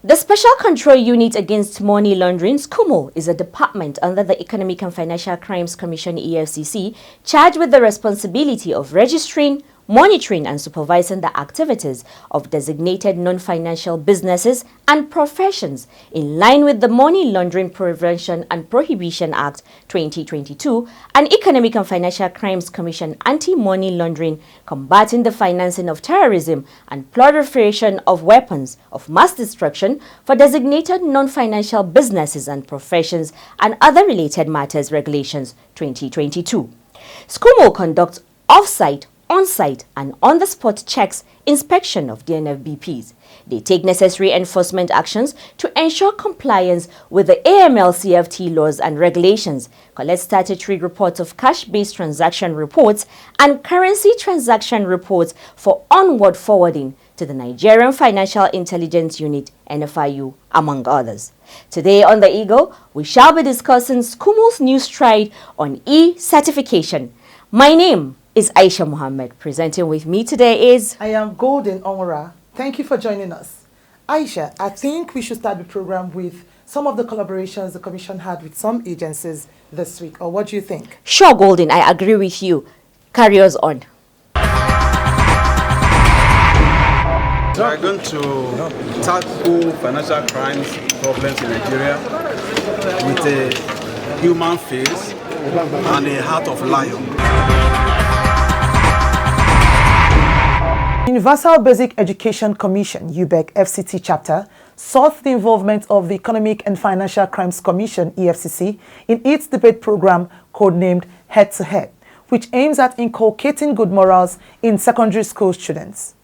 The Special Control Unit Against Money Laundering, SCUMO, is a department under the Economic and Financial Crimes Commission EFCC charged with the responsibility of registering, monitoring and supervising the activities of designated non-financial businesses and professions in line with the Money Laundering Prevention and Prohibition Act 2022 and Economic and Financial Crimes Commission Anti-Money Laundering, Combating the Financing of Terrorism and Proliferation of Weapons of Mass Destruction for designated non-financial businesses and professions and other related matters regulations 2022. SCUMO conducts off-site, on-site and on-the-spot checks, inspection of DNFBPs. They take necessary enforcement actions to ensure compliance with the AML-CFT laws and regulations, collect statutory reports of cash-based transaction reports and currency transaction reports for onward forwarding to the Nigerian Financial Intelligence Unit, NFIU, among others. Today on The Eagle, we shall be discussing SCUMO's new stride on e-certification. My name is Aisha Muhammad. Presenting with me today is... I am Golden Onwara. Thank you for joining us. Aisha, I think we should start the program with some of the collaborations the Commission had with some agencies this week. Or what do you think? Sure, Golden. I agree with you. Carry us on. We are going to tackle financial crimes problems in Nigeria with a human face and a heart of lion. Universal Basic Education Commission, UBEC FCT chapter, sought the involvement of the Economic and Financial Crimes Commission, EFCC, in its debate program codenamed Head to Head, which aims at inculcating good morals in secondary school students.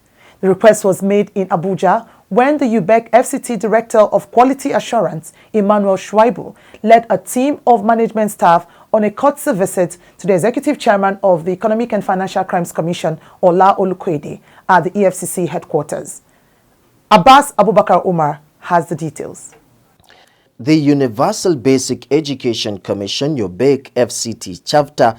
The request was made in Abuja when the UBEC FCT Director of Quality Assurance, Emmanuel Schwaibu, led a team of management staff on a courtesy visit to the Executive Chairman of the Economic and Financial Crimes Commission, Ola Olukwede, at the EFCC headquarters. Abbas Abubakar Umar has the details. The Universal Basic Education Commission, UBEC FCT chapter,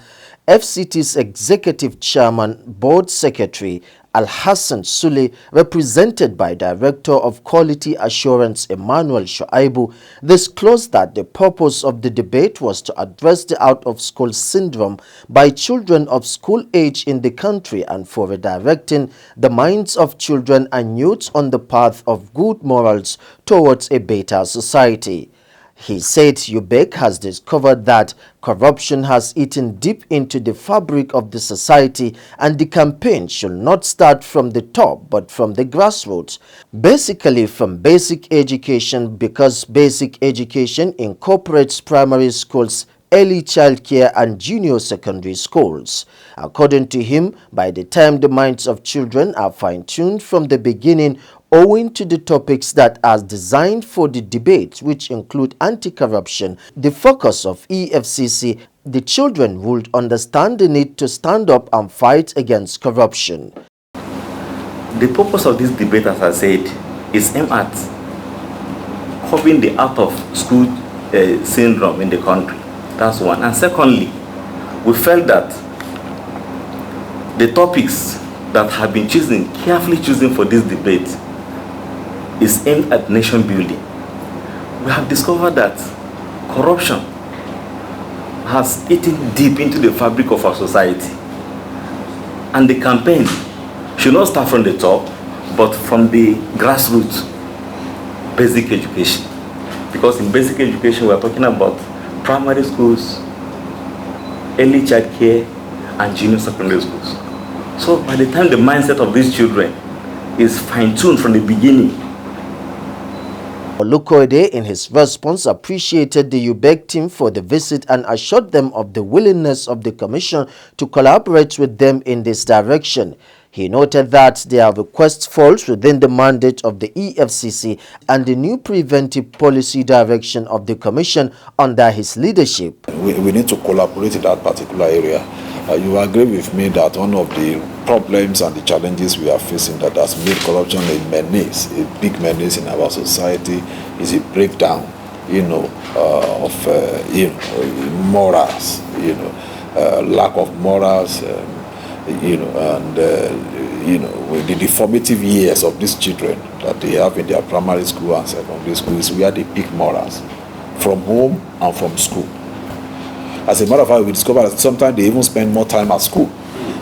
FCT's Executive Chairman, Board Secretary, Al-Hassan Sule, represented by Director of Quality Assurance Emmanuel Shuaibu, disclosed that the purpose of the debate was to address the out-of-school syndrome by children of school age in the country and for redirecting the minds of children and youth on the path of good morals towards a better society. He said UBEC has discovered that corruption has eaten deep into the fabric of the society and the campaign should not start from the top but from the grassroots, basically from basic education, because basic education incorporates primary schools, early childcare and junior secondary schools. According to him, by the time the minds of children are fine-tuned from the beginning, owing to the topics that are designed for the debate, which include anti-corruption, the focus of EFCC, the children would understand the need to stand up and fight against corruption. The purpose of this debate, as I said, is aimed at curbing the out-of-school syndrome in the country. That's one. And secondly, we felt that the topics that have been carefully chosen for this debate is aimed at nation building. We have discovered that corruption has eaten deep into the fabric of our society. And the campaign should not start from the top, but from the grassroots, basic education. Because in basic education, we are talking about primary schools, early child care, and junior secondary schools. So by the time the mindset of these children is fine-tuned from the beginning, Olukwede, in his response, appreciated the UBEC team for the visit and assured them of the willingness of the Commission to collaborate with them in this direction. He noted that their request falls within the mandate of the EFCC and the new preventive policy direction of the Commission under his leadership. We need to collaborate in that particular area. You agree with me that one of the problems and the challenges we are facing that has made corruption a menace, a big menace in our society, is a breakdown morals, lack of morals, with the formative years of these children that they have in their primary school and secondary school is where they pick morals, from home and from school. As a matter of fact, we discover that sometimes they even spend more time at school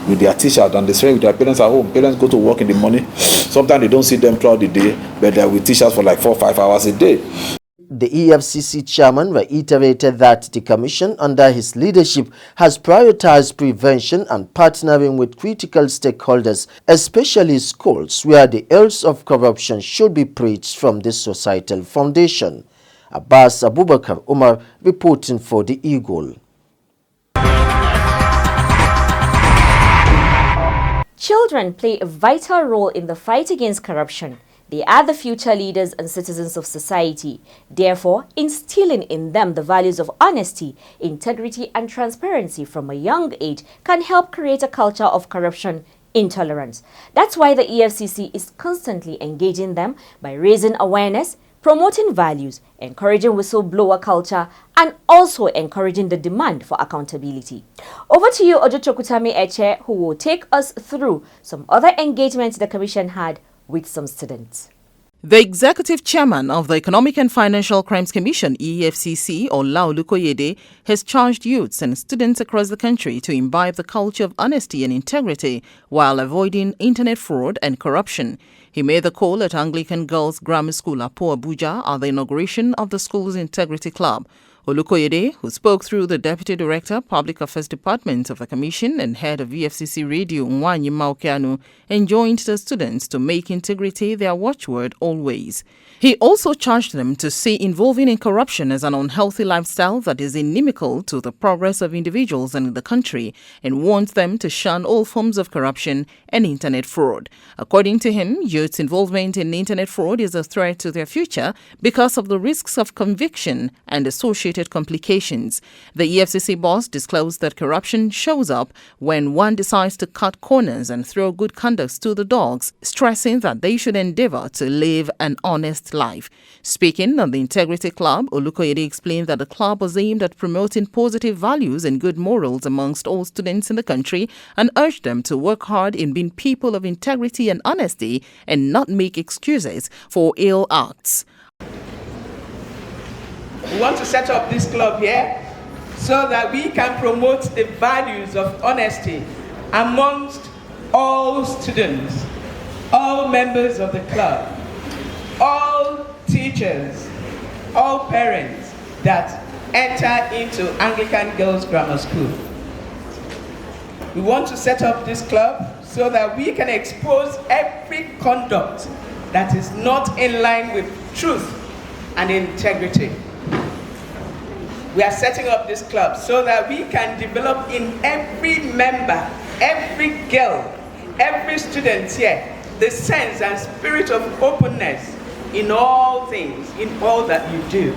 with their teachers than they spend with their parents at home. Parents go to work in the morning. Sometimes they don't see them throughout the day, but they're with teachers for like 4 or 5 hours a day. The EFCC chairman reiterated that the commission under his leadership has prioritized prevention and partnering with critical stakeholders, especially schools, where the ills of corruption should be preached from this societal foundation. Abbas Abubakar Umar reporting for the Eagle. Children play a vital role in the fight against corruption. They are the future leaders and citizens of society. Therefore, instilling in them the values of honesty, integrity, and transparency from a young age can help create a culture of corruption intolerance. That's why the EFCC is constantly engaging them by raising awareness, promoting values, encouraging whistleblower culture, and also encouraging the demand for accountability. Over to you, Ojochokutami Eche, who will take us through some other engagements the Commission had with some students. The executive chairman of the Economic and Financial Crimes Commission, EFCC, Ola Olukoyede, has charged youths and students across the country to imbibe the culture of honesty and integrity while avoiding internet fraud and corruption. He made the call at Anglican Girls Grammar School, Apo, Abuja, at the inauguration of the school's Integrity Club. Olukoyede, who spoke through the Deputy Director, Public Affairs Department of the Commission and head of EFCC Radio, Nwanyi Maukeanu, enjoined the students to make integrity their watchword always. He also charged them to see involving in corruption as an unhealthy lifestyle that is inimical to the progress of individuals and the country, and warned them to shun all forms of corruption and internet fraud. According to him, youth's involvement in internet fraud is a threat to their future because of the risks of conviction and associated complications. The EFCC boss disclosed that corruption shows up when one decides to cut corners and throw good conduct to the dogs, stressing that they should endeavor to live an honest life. Speaking on the Integrity Club, Olukoyede explained that the club was aimed at promoting positive values and good morals amongst all students in the country and urged them to work hard in being people of integrity and honesty and not make excuses for ill acts. We want to set up this club here so that we can promote the values of honesty amongst all students, all members of the club, all teachers, all parents that enter into Anglican Girls Grammar School. We want to set up this club so that we can expose every conduct that is not in line with truth and integrity. We are setting up this club so that we can develop in every member, every girl, every student here, the sense and spirit of openness in all things, in all that you do.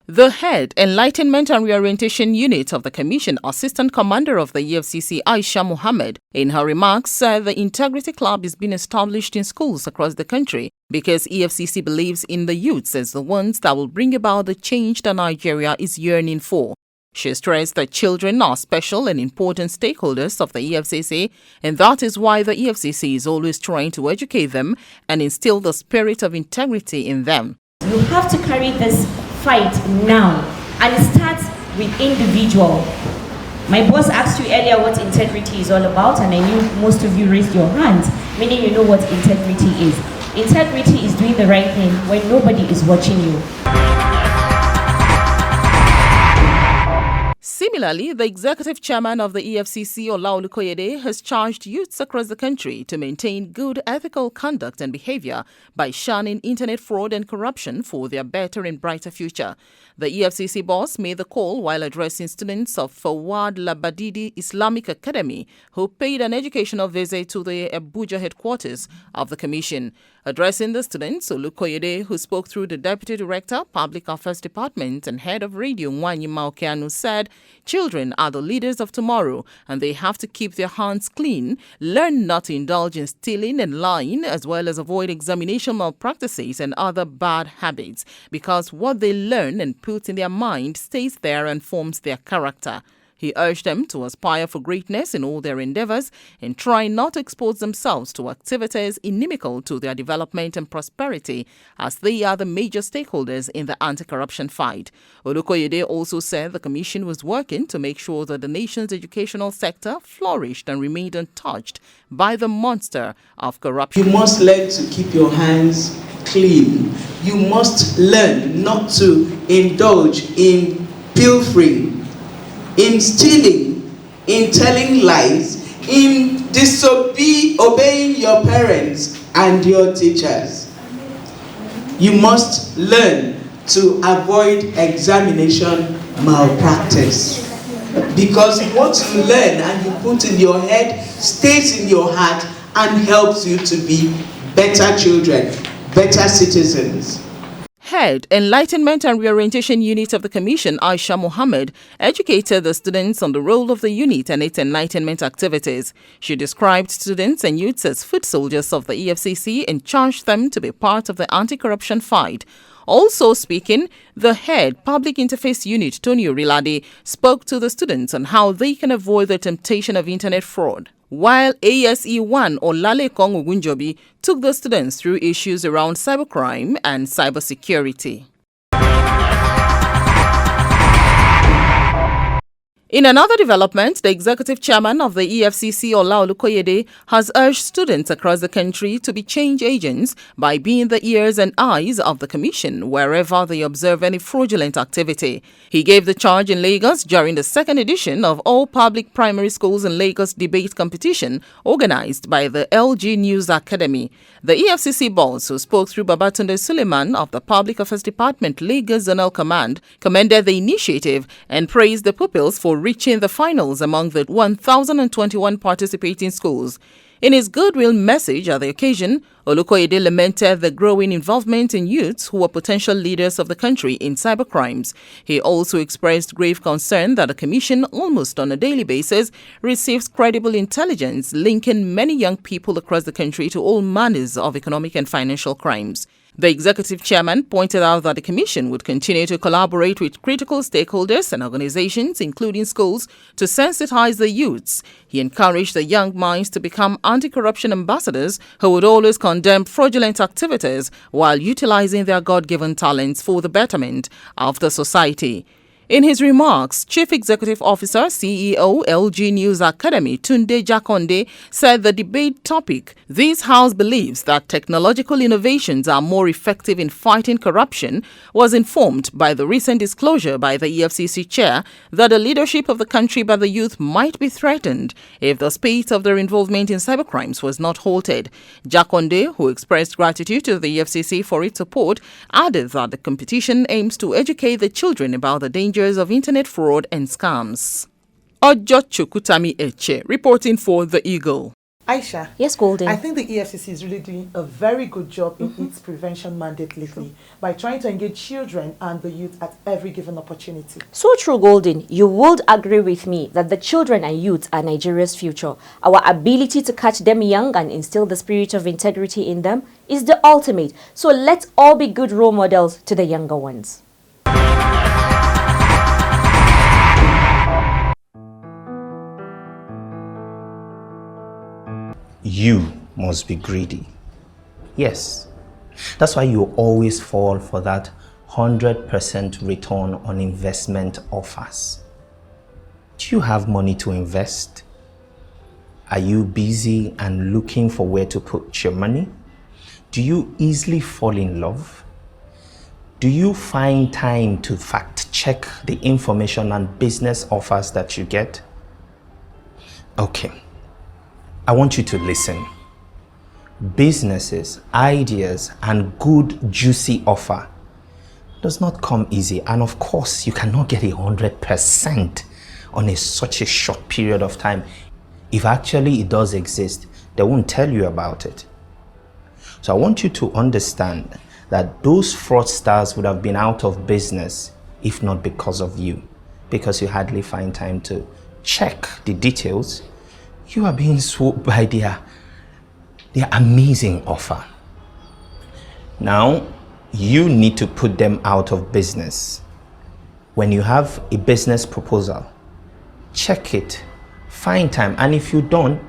The head, Enlightenment and Reorientation Unit of the Commission, Assistant Commander of the EFCC, Aisha Mohammed, in her remarks said the Integrity Club is being established in schools across the country because EFCC believes in the youths as the ones that will bring about the change that Nigeria is yearning for. She stressed that children are special and important stakeholders of the EFCC, and that is why the EFCC is always trying to educate them and instill the spirit of integrity in them. You have to carry this fight now, and it starts with individual. My boss asked you earlier what integrity is all about, and I knew most of you raised your hands, meaning you know what integrity is. Integrity is doing the right thing when nobody is watching you. Similarly, the executive chairman of the EFCC, Ola Olukoyede, has charged youths across the country to maintain good ethical conduct and behavior by shunning internet fraud and corruption for their better and brighter future. The EFCC boss made the call while addressing students of Fawad Labadidi Islamic Academy who paid an educational visit to the Abuja headquarters of the commission. Addressing the students, Olukoyede, who spoke through the Deputy Director, Public Affairs Department and Head of Radio, Nwanyi Maokeanu, said children are the leaders of tomorrow and they have to keep their hands clean, learn not to indulge in stealing and lying, as well as avoid examination malpractices and other bad habits, because what they learn and put in their mind stays there and forms their character. He urged them to aspire for greatness in all their endeavors and try not to expose themselves to activities inimical to their development and prosperity, as they are the major stakeholders in the anti-corruption fight. Olukoyede also said the commission was working to make sure that the nation's educational sector flourished and remained untouched by the monster of corruption. You must learn to keep your hands clean. You must learn not to indulge in pilfering, in stealing, in telling lies, in disobeying your parents and your teachers. You must learn to avoid examination malpractice. Because what you learn and you put in your head stays in your heart and helps you to be better children, better citizens. Head Enlightenment and Reorientation Unit of the Commission, Aisha Mohammed, educated the students on the role of the unit and its enlightenment activities. She described students and youths as foot soldiers of the EFCC and charged them to be part of the anti-corruption fight. Also speaking, the head Public Interface Unit, Tony Orilade, spoke to the students on how they can avoid the temptation of internet fraud, while ASE1 Olalekong Ogunjobi took the students through issues around cybercrime and cybersecurity. In another development, the executive chairman of the EFCC, Ola Olukoyede, has urged students across the country to be change agents by being the ears and eyes of the commission wherever they observe any fraudulent activity. He gave the charge in Lagos during the second edition of All Public Primary Schools in Lagos debate competition organized by the LG News Academy. The EFCC boss, who spoke through Babatunde Suleiman of the Public Affairs Department Lagos Zonal Command, commended the initiative and praised the pupils for reaching the finals among the 1,021 participating schools. In his goodwill message at the occasion, Olukoyede lamented the growing involvement in youths who are potential leaders of the country in cybercrimes. He also expressed grave concern that the commission, almost on a daily basis, receives credible intelligence linking many young people across the country to all manners of economic and financial crimes. The executive chairman pointed out that the commission would continue to collaborate with critical stakeholders and organizations, including schools, to sensitize the youths. He encouraged the young minds to become anti-corruption ambassadors who would always condemn fraudulent activities while utilizing their God-given talents for the betterment of the society. In his remarks, Chief Executive Officer, CEO, LG News Academy, Tunde Jakonde, said the debate topic, "This House believes that technological innovations are more effective in fighting corruption," was informed by the recent disclosure by the EFCC chair that the leadership of the country by the youth might be threatened if the speed of their involvement in cybercrimes was not halted. Jakonde, who expressed gratitude to the EFCC for its support, added that the competition aims to educate the children about the dangers of internet fraud and scams. Ojo Chukutami Eche, reporting for The Eagle. Aisha. Yes, Golden. I think the EFCC is really doing a very good job in its prevention mandate lately by trying to engage children and the youth at every given opportunity. So true, Golden. You would agree with me that the children and youth are Nigeria's future. Our ability to catch them young and instill the spirit of integrity in them is the ultimate. So let's all be good role models to the younger ones. You must be greedy. Yes, that's why you always fall for that 100% return on investment offers. Do you have money to invest? Are you busy and looking for where to put your money? Do you easily fall in love? Do you find time to fact check the information and business offers that you get? Okay. I want you to listen. Businesses, ideas, and good juicy offer does not come easy. And of course, you cannot get 100% on such a short period of time. If actually it does exist, they won't tell you about it. So I want you to understand that those fraudsters would have been out of business if not because of you, because you hardly find time to check the details. You are being swooped by their amazing offer. Now, you need to put them out of business. When you have a business proposal, check it, find time, and if you don't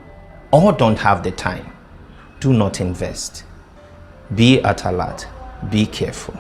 or don't have the time, do not invest. Be at alert, be careful.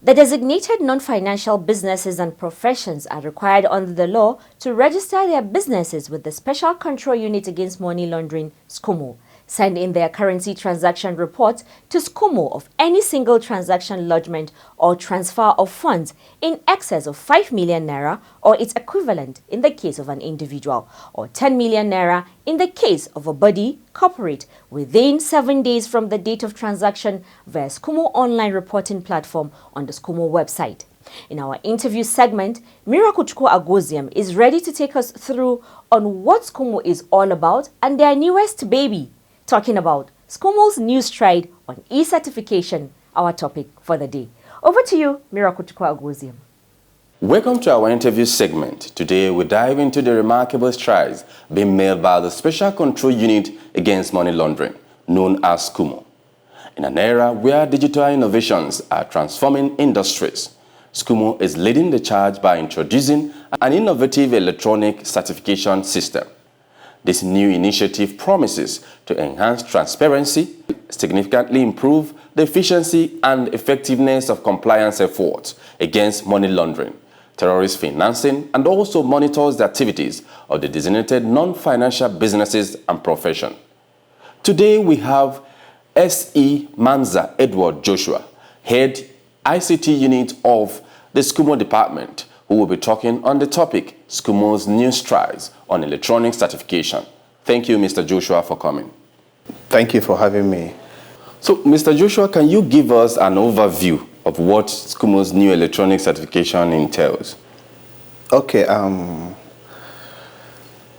The designated non-financial businesses and professions are required under the law to register their businesses with the Special Control Unit Against Money Laundering, SCUMO. Send in their currency transaction report to SCUMO of any single transaction lodgement or transfer of funds in excess of 5 million naira or its equivalent in the case of an individual, or 10 million naira in the case of a body corporate within 7 days from the date of transaction via SCUMO online reporting platform on the SCUMO website. In our interview segment, Miracle Agozium is ready to take us through on what SCUMO is all about and their newest baby, talking about SCUMO's new stride on e-certification, our topic for the day. Over to you, Miracle Agozium. Welcome to our interview segment. Today we dive into the remarkable strides being made by the Special Control Unit Against Money Laundering, known as SCUMO. In an era where digital innovations are transforming industries, SCUMO is leading the charge by introducing an innovative electronic certification system. This new initiative promises to enhance transparency, significantly improve the efficiency and effectiveness of compliance efforts against money laundering, terrorist financing, and also monitors the activities of the designated non-financial businesses and profession. Today we have S.E. Manza Edward Joshua, Head ICT Unit of the SCUMO Department, who will be talking on the topic, SCUMO's new strides on electronic certification. Thank you, Mr. Joshua, for coming. Thank you for having me. So, Mr. Joshua, can you give us an overview of what SCUMO's new electronic certification entails? Okay,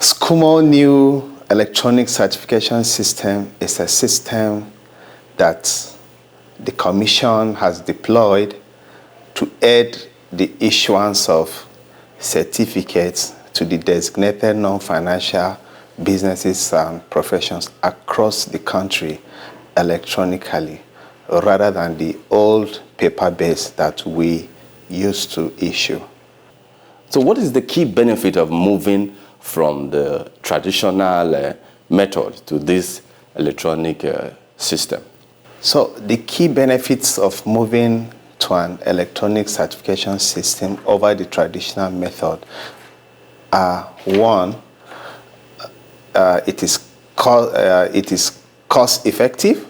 SCUMO new electronic certification system is a system that the Commission has deployed to aid the issuance of certificates to the designated non-financial businesses and professions across the country electronically, rather than the old paper base that we used to issue. So what is the key benefit of moving from the traditional method to this electronic system? So the key benefits of moving to an electronic certification system over the traditional method are: one, it is cost effective,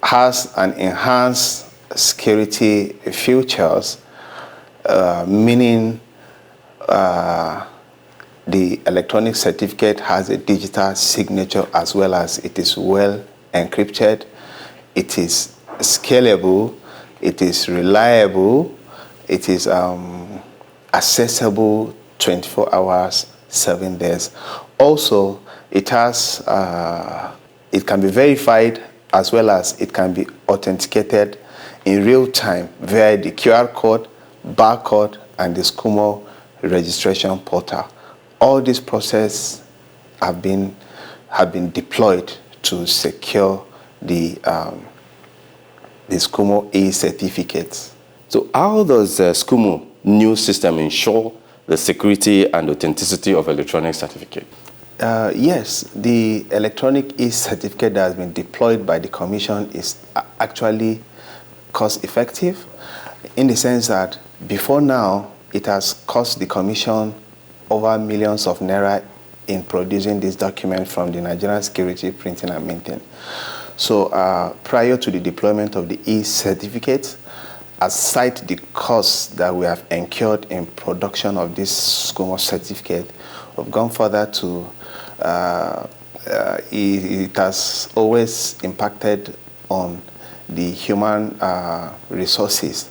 has an enhanced security features, meaning the electronic certificate has a digital signature as well as it is well encrypted, it is scalable, it is reliable, it is accessible 24 hours, 7 days. Also, it has, it can be verified as well as it can be authenticated in real time via the QR code, barcode, and the SCUMO registration portal. All these processes have been deployed to secure the SCUMO e-certificates. So how does SCUMO new system ensure the security and authenticity of electronic certificate? Yes, the electronic e-certificate that has been deployed by the Commission is actually cost effective, in the sense that before now it has cost the Commission over millions of naira in producing this document from the Nigerian Security Printing and Minting. So prior to the deployment of the e-certificate, aside the costs that we have incurred in production of this SCUMO certificate, we've gone further to, it has always impacted on the human resources,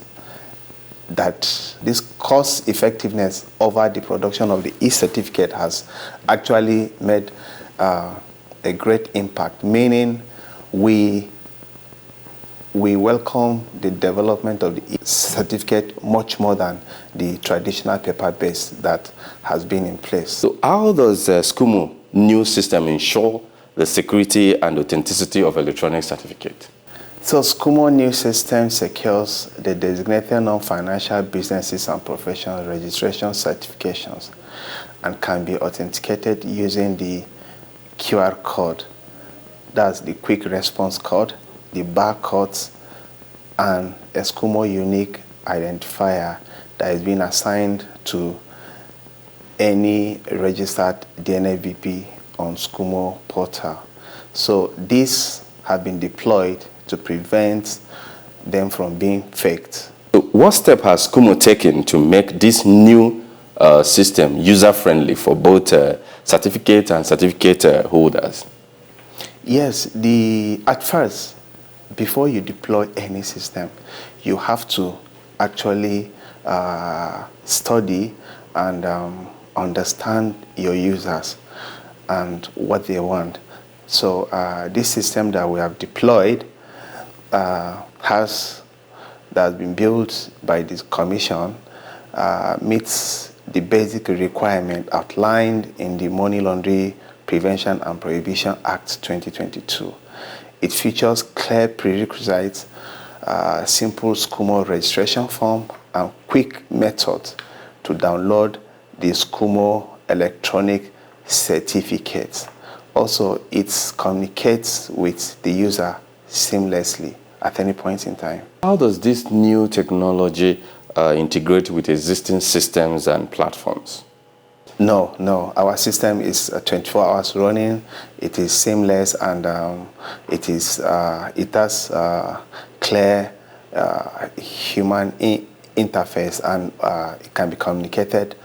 that this cost effectiveness over the production of the e-certificate has actually made a great impact, meaning we welcome the development of the e-certificate much more than the traditional paper base that has been in place. So how does SCUMO new system ensure the security and authenticity of electronic certificate? So SCUMO new system secures the designated non-financial businesses and professional registration certifications and can be authenticated using the QR code. That's the quick response code, the barcodes, and a SCUMO unique identifier that is being assigned to any registered DNAVP on SCUMO portal. So these have been deployed to prevent them from being faked. So what step has SCUMO taken to make this new system user-friendly for both certificate and certificate holders? Yes, at first, before you deploy any system, you have to actually study and understand your users and what they want. So this system that we have deployed has been built by this commission meets the basic requirement outlined in the Money Laundering Prevention and Prohibition Act 2022. It features clear prerequisites, simple SCUMO registration form, and quick methods to download the SCUMO electronic certificates. Also, it communicates with the user seamlessly at any point in time. How does this new technology integrate with existing systems and platforms? No. Our system is 24 hours running. It is seamless, and it has clear human interface, and it can be communicated,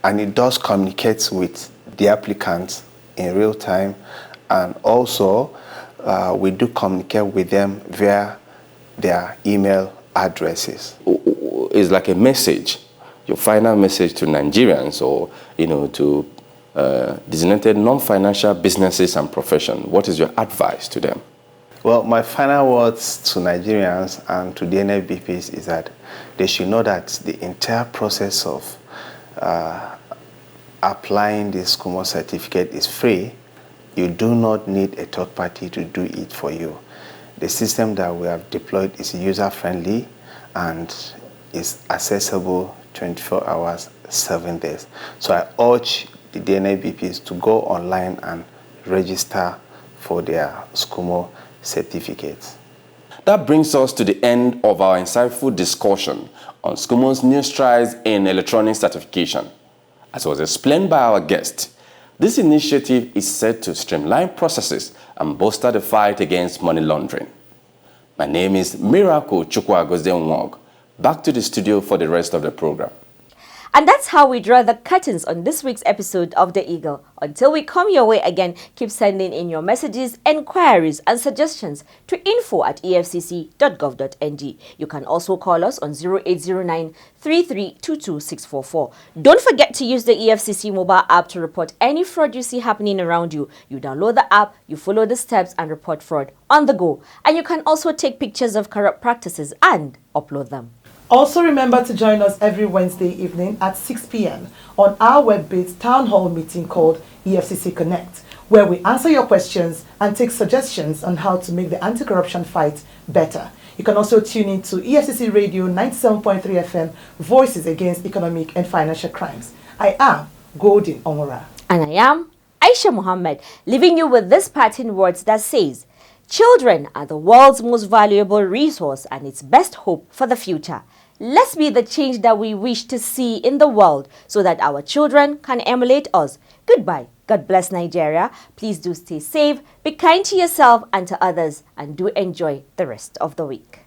and it does communicate with the applicants in real time, and also we do communicate with them via their email addresses. It's like a message, your final message to Nigerians, or to designated non-financial businesses and profession. What is your advice to them? Well, my final words to Nigerians and to the NFBPs is that they should know that the entire process of applying this SCUMO certificate is free. You do not need a third party to do it for you. The system that we have deployed is user-friendly and is accessible 24 hours, 7 days. So I urge the DNABPs to go online and register for their SCUMO certificates. That brings us to the end of our insightful discussion on SCUMO's new strides in electronic certification. As was explained by our guest, this initiative is set to streamline processes and bolster the fight against money laundering. My name is Miracle Chukwuagozdenwog. Back to the studio for the rest of the program. And that's how we draw the curtains on this week's episode of The Eagle. Until we come your way again, keep sending in your messages, enquiries and suggestions to info@efcc.gov.ng. You can also call us on 0809 3322 644. Don't forget to use the EFCC mobile app to report any fraud you see happening around you. You download the app, you follow the steps and report fraud on the go. And you can also take pictures of corrupt practices and upload them. Also remember to join us every Wednesday evening at 6 p.m. on our web-based town hall meeting called EFCC Connect, where we answer your questions and take suggestions on how to make the anti-corruption fight better. You can also tune in to EFCC Radio 97.3 FM, Voices Against Economic and Financial Crimes. I am Golden Omora. And I am Aisha Muhammad, leaving you with this parting words that says, children are the world's most valuable resource and its best hope for the future. Let's be the change that we wish to see in the world so that our children can emulate us. Goodbye. God bless Nigeria. Please do stay safe, be kind to yourself and to others, and do enjoy the rest of the week.